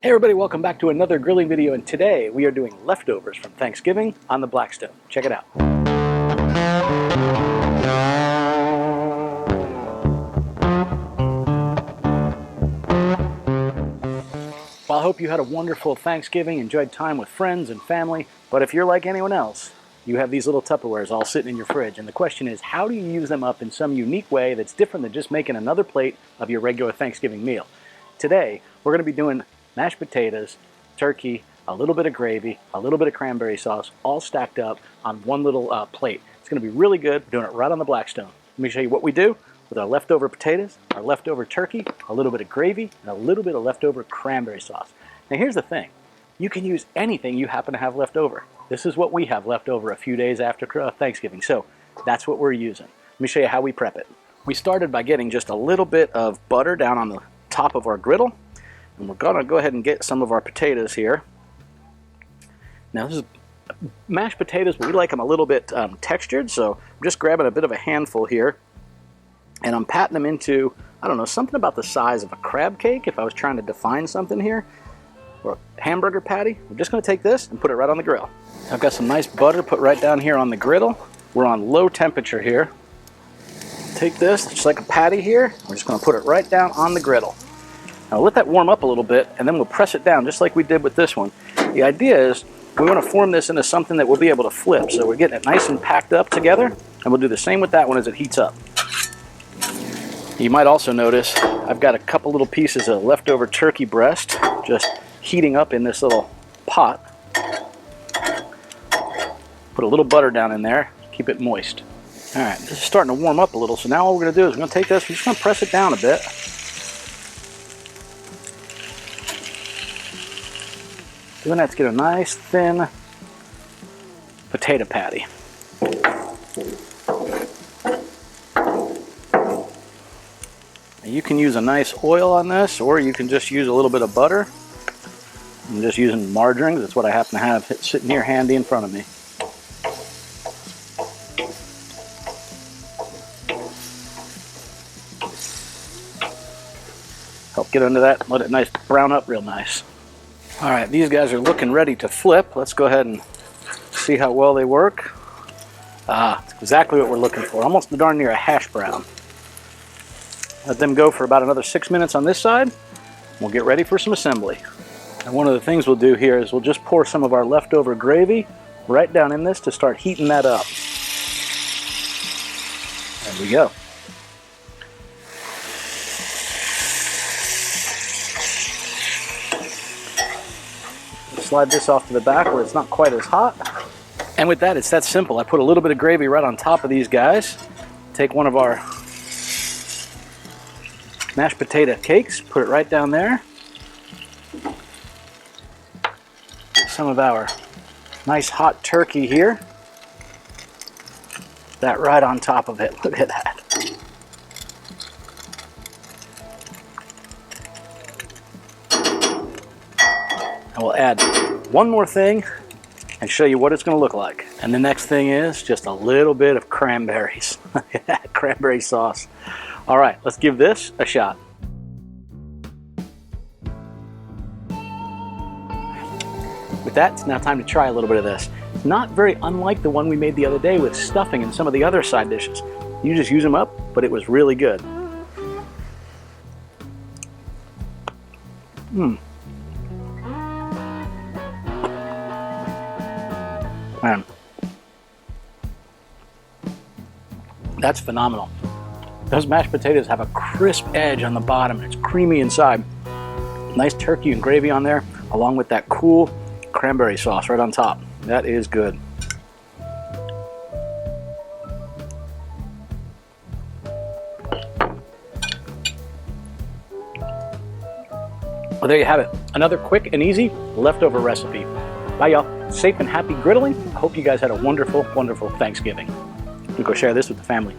Hey everybody, welcome back to another grilling video, and today we are doing leftovers from Thanksgiving on the Blackstone. Check it out. Well, I hope you had a wonderful Thanksgiving, enjoyed time with friends and family, but if you're like anyone else, you have these little Tupperwares all sitting in your fridge, and the question is, how do you use them up in some unique way that's different than just making another plate of your regular Thanksgiving meal? Today, we're going to be doing mashed potatoes, turkey, a little bit of gravy, a little bit of cranberry sauce, all stacked up on one little plate. It's going to be really good. We're doing it right on the Blackstone. Let me show you what we do with our leftover potatoes, our leftover turkey, a little bit of gravy, and a little bit of leftover cranberry sauce. Now here's the thing. You can use anything you happen to have left over. This is what we have left over a few days after Thanksgiving, so that's what we're using. Let me show you how we prep it. We started by getting just a little bit of butter down on the top of our griddle. And we're going to go ahead and get some of our potatoes here. Now this is mashed potatoes, but we like them a little bit textured, so I'm just grabbing a bit of a handful here. And I'm patting them into, I don't know, something about the size of a crab cake, if I was trying to define something here. Or a hamburger patty. I'm just going to take this and put it right on the grill. I've got some nice butter put right down here on the griddle. We're on low temperature here. Take this, just like a patty here. We're just going to put it right down on the griddle. Now let that warm up a little bit, and then we'll press it down just like we did with this one. The idea is we want to form this into something that we'll be able to flip. So we're getting it nice and packed up together, and we'll do the same with that one as it heats up. You might also notice I've got a couple little pieces of leftover turkey breast just heating up in this little pot. Put a little butter down in there, keep it moist. All right, this is starting to warm up a little, so now all we're going to do is we're going to take this, we're just going to press it down a bit. Doing that to get a nice thin potato patty. Now you can use a nice oil on this, or you can just use a little bit of butter. I'm just using margarine, that's what I happen to have sitting here handy in front of me. Help get under that, let it nice brown up real nice. All right, these guys are looking ready to flip. Let's go ahead and see how well they work. It's exactly what we're looking for. Almost darn near a hash brown. Let them go for about another 6 minutes on this side. We'll get ready for some assembly. And one of the things we'll do here is we'll just pour some of our leftover gravy right down in this to start heating that up. There we go. Slide this off to the back where it's not quite as hot. And with that, it's that simple. I put a little bit of gravy right on top of these guys. Take one of our mashed potato cakes, put it right down there. Get some of our nice hot turkey here. That right on top of it. Look at that. And we'll add one more thing and show you what it's going to look like. And the next thing is just a little bit of cranberries. Cranberry sauce. All right, let's give this a shot. With that, it's now time to try a little bit of this. It's not very unlike the one we made the other day with stuffing and some of the other side dishes. You just use them up, but it was really good. Man, that's phenomenal. Those mashed potatoes have a crisp edge on the bottom. It's creamy inside. Nice turkey and gravy on there, along with that cool cranberry sauce right on top. That is good. Well, there you have it. Another quick and easy leftover recipe. Bye, y'all. Safe and happy griddling. I hope you guys had a wonderful, wonderful Thanksgiving. You go share this with the family.